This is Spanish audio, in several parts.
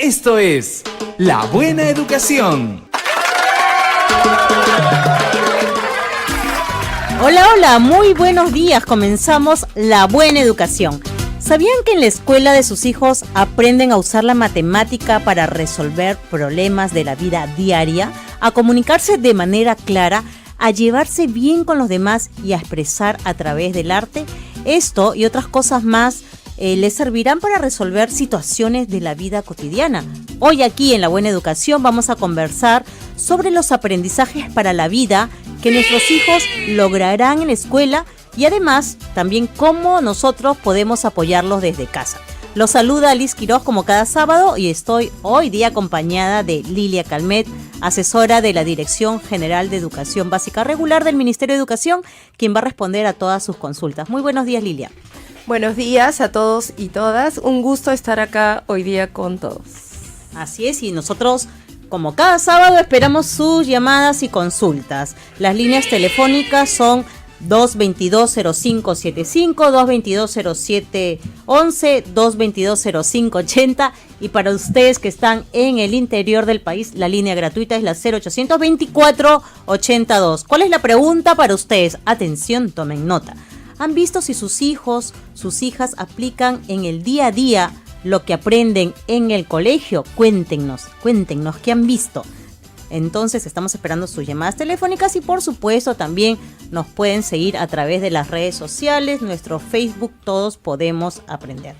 Esto es La Buena Educación. Hola, hola, muy buenos días. Comenzamos La Buena Educación. ¿Sabían que en la escuela de sus hijos aprenden a usar la matemática para resolver problemas de la vida diaria, a comunicarse de manera clara, a llevarse bien con los demás y a expresar a través del arte? Esto y otras cosas más les servirán para resolver situaciones de la vida cotidiana. Hoy aquí en La Buena Educación vamos a conversar sobre los aprendizajes para la vida que nuestros hijos lograrán en la escuela y además también cómo nosotros podemos apoyarlos desde casa. Los saluda Liz Quiroz como cada sábado y estoy hoy día acompañada de Lilia Calmet, asesora de la Dirección General de Educación Básica Regular del Ministerio de Educación, quien va a responder a todas sus consultas. Muy buenos días, Lilia. Buenos días a todos y todas. Un gusto estar acá hoy día con todos. Así es, y nosotros, como cada sábado, esperamos sus llamadas y consultas. Las líneas telefónicas son 222-0575, 222-0711, 222-0580 y para ustedes que están en el interior del país, la línea gratuita es la 0800 24 82. ¿Cuál es la pregunta para ustedes? Atención, tomen nota. ¿Han visto si sus hijos, sus hijas aplican en el día a día lo que aprenden en el colegio? Cuéntenos qué han visto. Entonces estamos esperando sus llamadas telefónicas y por supuesto también nos pueden seguir a través de las redes sociales, nuestro Facebook, Todos Podemos Aprender.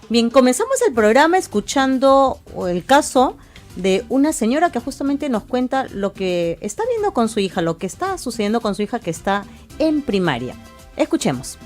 Bien, comenzamos el programa escuchando el caso de una señora que justamente nos cuenta lo que está viendo con su hija, lo que está sucediendo con su hija que está en primaria. Escuchemos.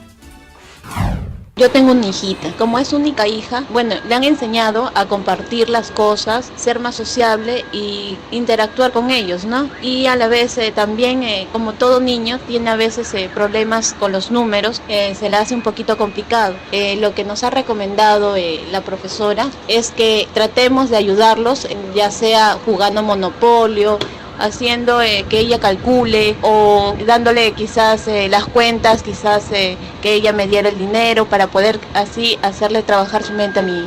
Yo tengo una hijita, como es única hija, bueno, le han enseñado a compartir las cosas, ser más sociable y interactuar con ellos, ¿no? Y a la vez también, como todo niño, tiene a veces problemas con los números, se le hace un poquito complicado. Lo que nos ha recomendado la profesora es que tratemos de ayudarlos, ya sea jugando Monopolio, haciendo que ella calcule o dándole quizás las cuentas, quizás que ella me diera el dinero para poder así hacerle trabajar su mente a mí.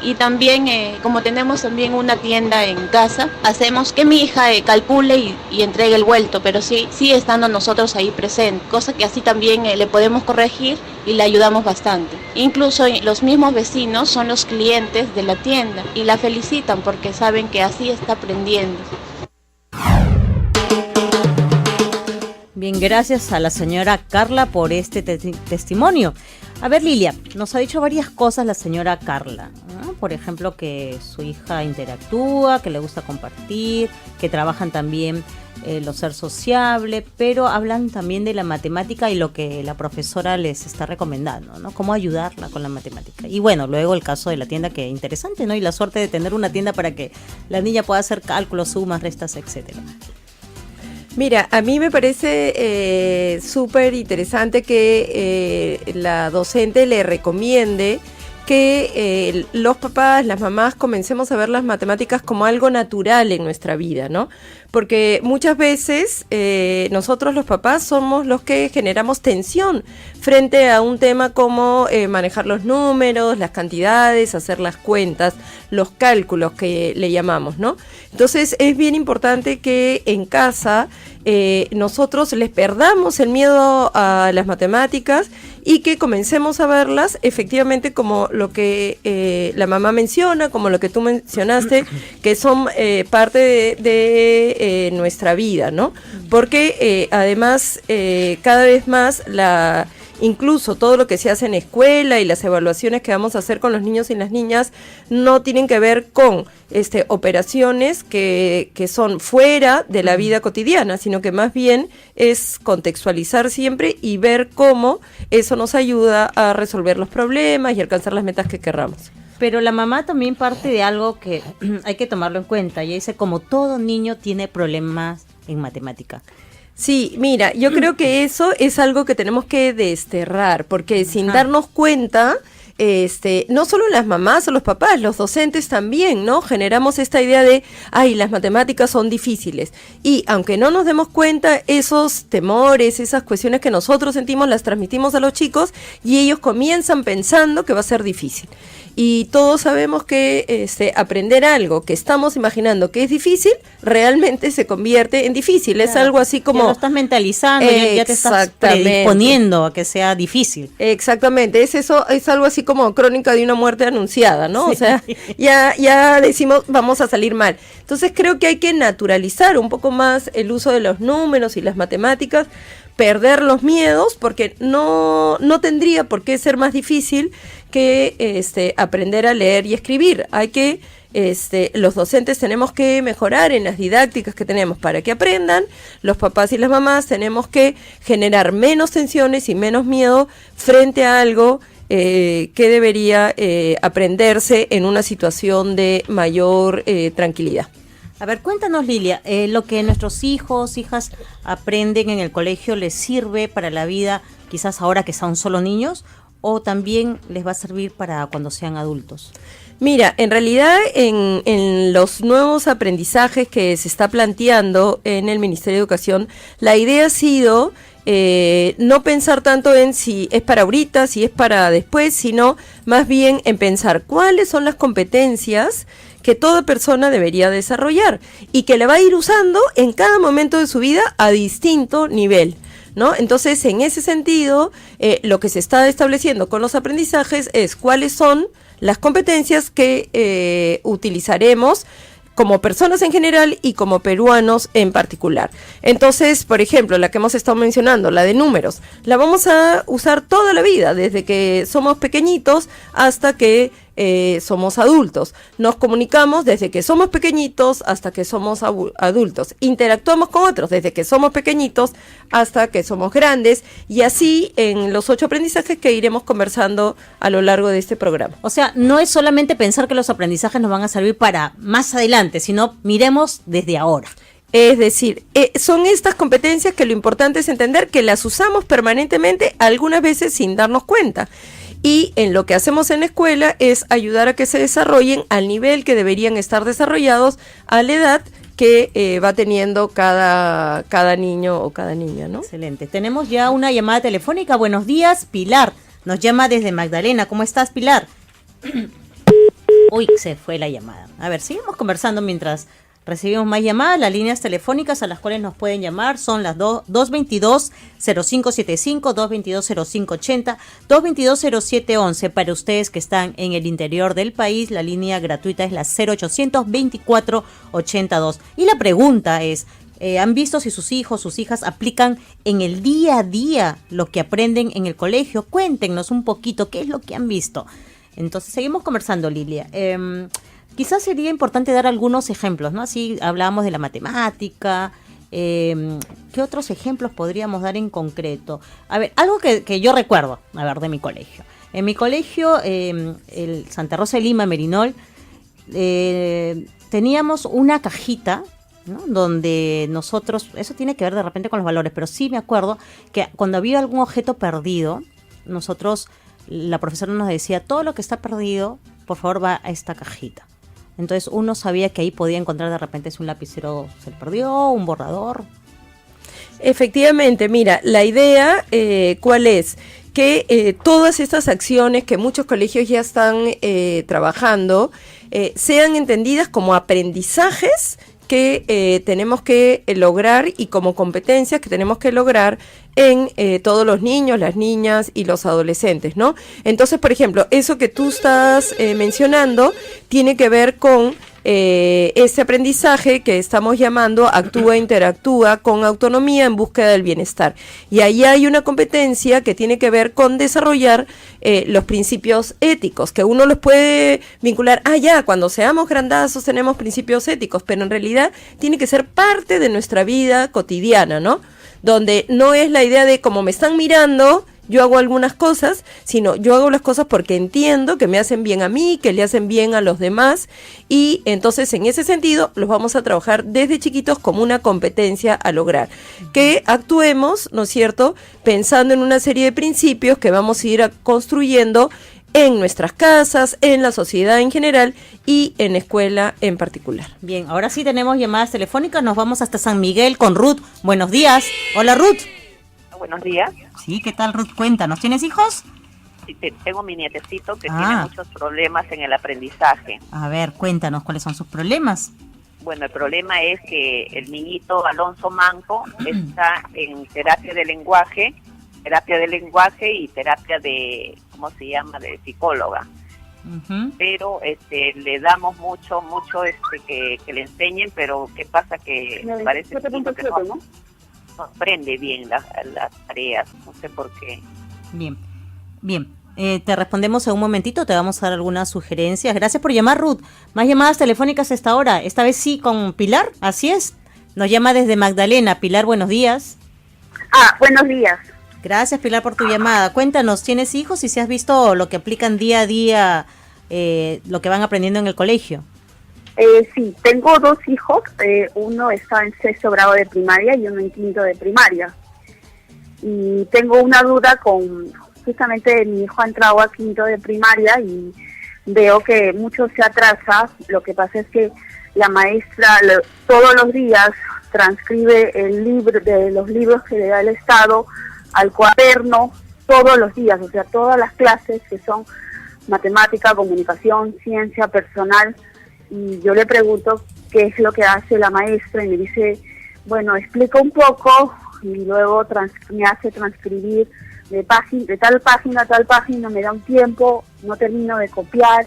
Y también como tenemos también una tienda en casa, hacemos que mi hija calcule y entregue el vuelto, pero sí estando nosotros ahí presentes, cosa que así también le podemos corregir y le ayudamos bastante. Incluso los mismos vecinos son los clientes de la tienda y la felicitan porque saben que así está aprendiendo. Bien, gracias a la señora Carla por este testimonio. A ver, Lilia, nos ha dicho varias cosas la señora Carla, ¿no? Por ejemplo, que su hija interactúa, que le gusta compartir, que trabajan también lo ser sociable, pero hablan también de la matemática y lo que la profesora les está recomendando, ¿no? Cómo ayudarla con la matemática. Y bueno, luego el caso de la tienda, que interesante, ¿no? Y la suerte de tener una tienda para que la niña pueda hacer cálculos, sumas, restas, etcétera. Mira, a mí me parece súper interesante que la docente le recomiende que los papás, las mamás, comencemos a ver las matemáticas como algo natural en nuestra vida, ¿no? Porque muchas veces nosotros los papás somos los que generamos tensión frente a un tema como manejar los números, las cantidades, hacer las cuentas, los cálculos que le llamamos, ¿no? Entonces es bien importante que en casa nosotros les perdamos el miedo a las matemáticas y que comencemos a verlas efectivamente como lo que la mamá menciona, como lo que tú mencionaste, que son parte de nuestra vida, ¿no? Porque además cada vez más incluso todo lo que se hace en escuela y las evaluaciones que vamos a hacer con los niños y las niñas no tienen que ver con operaciones que son fuera de la vida cotidiana, sino que más bien es contextualizar siempre y ver cómo eso nos ayuda a resolver los problemas y alcanzar las metas que querramos. Pero la mamá también parte de algo que hay que tomarlo en cuenta. Ella dice, como todo niño tiene problemas en matemática. Sí, mira, yo creo que eso es algo que tenemos que desterrar, porque sin darnos cuenta no solo las mamás o los papás, los docentes también, ¿no? Generamos esta idea de, ay, las matemáticas son difíciles. Y aunque no nos demos cuenta, esos temores, esas cuestiones que nosotros sentimos, las transmitimos a los chicos y ellos comienzan pensando que va a ser difícil. Y todos sabemos que aprender algo que estamos imaginando que es difícil, realmente se convierte en difícil. Claro, es algo así como... Ya lo estás mentalizando, ya te estás predisponiendo a que sea difícil. Exactamente, es algo así como crónica de una muerte anunciada, ¿no? Sí. O sea, ya decimos, vamos a salir mal. Entonces creo que hay que naturalizar un poco más el uso de los números y las matemáticas, perder los miedos, porque no tendría por qué ser más difícil que aprender a leer y escribir. Hay que, los docentes tenemos que mejorar en las didácticas que tenemos para que aprendan, los papás y las mamás tenemos que generar menos tensiones y menos miedo frente a algo que debería aprenderse en una situación de mayor tranquilidad. A ver, cuéntanos, Lilia, lo que nuestros hijos, hijas aprenden en el colegio, ¿les sirve para la vida, quizás ahora que son solo niños, o también les va a servir para cuando sean adultos? Mira, en realidad en los nuevos aprendizajes que se está planteando en el Ministerio de Educación, la idea ha sido no pensar tanto en si es para ahorita, si es para después, sino más bien en pensar cuáles son las competencias que toda persona debería desarrollar y que la va a ir usando en cada momento de su vida a distinto nivel, ¿no? Entonces, en ese sentido, lo que se está estableciendo con los aprendizajes es cuáles son las competencias que utilizaremos como personas en general y como peruanos en particular. Entonces, por ejemplo, la que hemos estado mencionando, la de números, la vamos a usar toda la vida, desde que somos pequeñitos hasta que somos adultos. Nos comunicamos desde que somos pequeñitos hasta que somos adultos. Interactuamos con otros desde que somos pequeñitos hasta que somos grandes, y así en los 8 aprendizajes que iremos conversando a lo largo de este programa. O sea, no es solamente pensar que los aprendizajes nos van a servir para más adelante, sino miremos desde ahora. Es decir, son estas competencias que lo importante es entender que las usamos permanentemente, algunas veces sin darnos cuenta. Y en lo que hacemos en la escuela es ayudar a que se desarrollen al nivel que deberían estar desarrollados a la edad que va teniendo cada niño o cada niña, ¿no? Excelente. Tenemos ya una llamada telefónica. Buenos días, Pilar. Nos llama desde Magdalena. ¿Cómo estás, Pilar? Uy, se fue la llamada. A ver, seguimos conversando mientras recibimos más llamadas. Las líneas telefónicas a las cuales nos pueden llamar son las 222-0575, 222-0580, 222-0711. Para ustedes que están en el interior del país, la línea gratuita es la 0800 24 82. Y la pregunta es, ¿han visto si sus hijos, sus hijas aplican en el día a día lo que aprenden en el colegio? Cuéntenos un poquito qué es lo que han visto. Entonces, seguimos conversando, Lilia. Quizás sería importante dar algunos ejemplos, ¿no? Así hablábamos de la matemática. ¿Qué otros ejemplos podríamos dar en concreto? A ver, algo que yo recuerdo, a ver, de mi colegio. En mi colegio, el Santa Rosa de Lima, Merinol, teníamos una cajita, ¿no? Donde nosotros, eso tiene que ver de repente con los valores, pero sí me acuerdo que cuando había algún objeto perdido, nosotros, la profesora nos decía, todo lo que está perdido, por favor, va a esta cajita. Entonces uno sabía que ahí podía encontrar de repente si un lapicero se le perdió, un borrador. Efectivamente, mira, la idea, ¿cuál es? Que todas estas acciones que muchos colegios ya están trabajando sean entendidas como aprendizajes que tenemos que lograr y como competencias que tenemos que lograr en todos los niños, las niñas y los adolescentes, ¿no? Entonces, por ejemplo, eso que tú estás mencionando tiene que ver con ese aprendizaje que estamos llamando actúa, interactúa con autonomía en búsqueda del bienestar. Y ahí hay una competencia que tiene que ver con desarrollar los principios éticos, que uno los puede vincular, cuando seamos grandazos tenemos principios éticos, pero en realidad tiene que ser parte de nuestra vida cotidiana, ¿no? Donde no es la idea de como me están mirando, yo hago algunas cosas, sino yo hago las cosas porque entiendo que me hacen bien a mí, que le hacen bien a los demás, y entonces en ese sentido los vamos a trabajar desde chiquitos como una competencia a lograr. Que actuemos, ¿no es cierto?, pensando en una serie de principios que vamos a ir construyendo en nuestras casas, en la sociedad en general y en escuela en particular. Bien, ahora sí tenemos llamadas telefónicas, nos vamos hasta San Miguel con Ruth. Buenos días. Hola, Ruth. Buenos días. Sí, ¿qué tal, Ruth? Cuéntanos, ¿tienes hijos? Sí, tengo mi nietecito que tiene muchos problemas en el aprendizaje. A ver, cuéntanos, ¿cuáles son sus problemas? Bueno, el problema es que el niñito Alonso Manco está en terapia de lenguaje y terapia de, ¿cómo se llama?, de psicóloga. Pero le damos mucho que le enseñen, pero ¿qué pasa? Que parece que no aprende bien las tareas, no sé por qué. Bien, te respondemos en un momentito, te vamos a dar algunas sugerencias. Gracias por llamar, Ruth. Más llamadas telefónicas a esta hora, esta vez sí con Pilar, así es. Nos llama desde Magdalena. Pilar, buenos días. Buenos días. Gracias, Pilar, por tu llamada. Cuéntanos, ¿tienes hijos y si has visto lo que aplican día a día, lo que van aprendiendo en el colegio? Sí, tengo 2 hijos, uno está en 6º grado de primaria y uno en 5º de primaria. Y tengo una duda justamente mi hijo ha entrado a 5º de primaria y veo que mucho se atrasa. Lo que pasa es que la maestra todos los días transcribe el libro de los libros que le da el Estado al cuaderno todos los días, o sea, todas las clases que son matemática, comunicación, ciencia, personal. Y yo le pregunto qué es lo que hace la maestra y me dice, bueno, explica un poco y luego me hace transcribir de tal página a tal página, me da un tiempo, no termino de copiar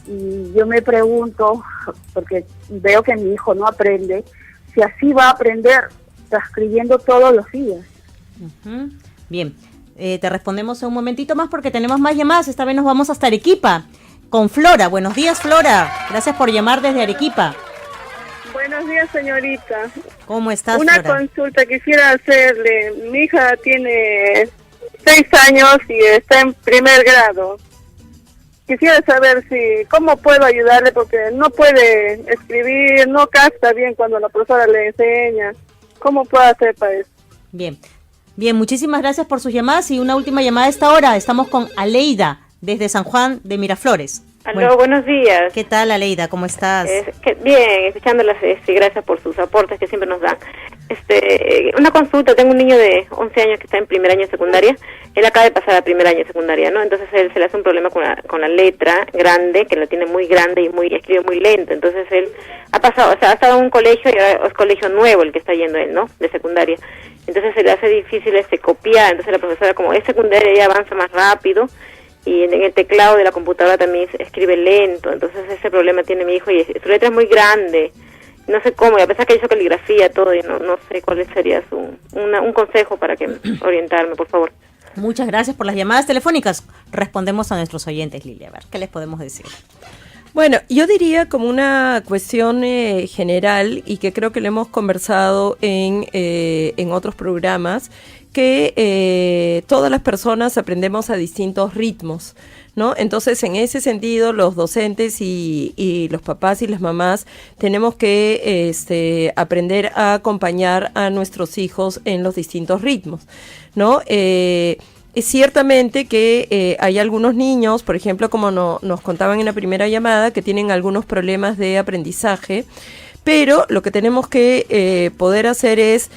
y yo me pregunto, porque veo que mi hijo no aprende, si así va a aprender transcribiendo todos los días. Bien, te respondemos en un momentito más porque tenemos más llamadas, esta vez nos vamos hasta Arequipa. Con Flora. Buenos días, Flora. Gracias por llamar desde Arequipa. Buenos días, señorita. ¿Cómo estás, Una Flora? consulta quisiera hacerle. Mi hija tiene 6 años y está en 1er grado. Quisiera saber cómo puedo ayudarle porque no puede escribir, no capta bien cuando la profesora le enseña. ¿Cómo puedo hacer para eso? Bien, muchísimas gracias por sus llamadas y una última llamada a esta hora. Estamos con Aleida desde San Juan de Miraflores. Aló, buenos días. ¿Qué tal, Aleida? ¿Cómo estás? Bien, escuchándolas, gracias por sus aportes que siempre nos dan. Una consulta, tengo un niño de 11 años que está en 1er año de secundaria, él acaba de pasar a 1er año de secundaria, ¿no? Entonces él se le hace un problema con la letra grande, que la tiene muy grande y escribe muy lento, entonces él ha estado en un colegio y ahora es colegio nuevo el que está yendo él, ¿no? De secundaria. Entonces se le hace difícil copiar, entonces la profesora como es secundaria ella avanza más rápido, y en el teclado de la computadora también escribe lento, entonces ese problema tiene mi hijo y su letra es muy grande, no sé cómo, y a pesar que hizo caligrafía todo y no sé cuál sería un consejo para orientarme, por favor. Muchas gracias por las llamadas telefónicas. Respondemos a nuestros oyentes, Lilia, a ver, ¿qué les podemos decir? Bueno, yo diría como una cuestión general y que creo que lo hemos conversado en otros programas, que todas las personas aprendemos a distintos ritmos, ¿no? Entonces, en ese sentido, los docentes y los papás y las mamás tenemos que aprender a acompañar a nuestros hijos en los distintos ritmos, ¿no? Es ciertamente que hay algunos niños, por ejemplo, como nos contaban en la primera llamada, que tienen algunos problemas de aprendizaje, pero lo que tenemos que poder hacer es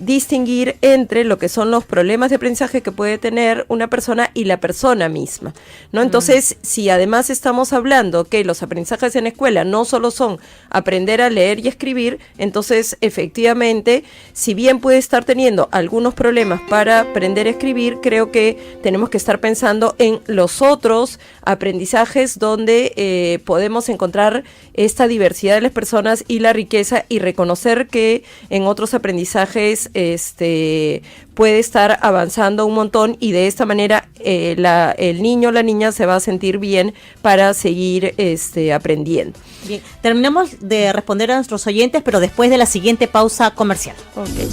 distinguir entre lo que son los problemas de aprendizaje que puede tener una persona y la persona misma, ¿no? Entonces, si además estamos hablando que los aprendizajes en escuela no solo son aprender a leer y escribir, entonces efectivamente, si bien puede estar teniendo algunos problemas para aprender a escribir, creo que tenemos que estar pensando en los otros aprendizajes donde podemos encontrar esta diversidad de las personas y la riqueza y reconocer que en otros aprendizajes puede estar avanzando un montón y de esta manera el niño o la niña se va a sentir bien para seguir aprendiendo. Bien, terminamos de responder a nuestros oyentes, pero después de la siguiente pausa comercial. Okay.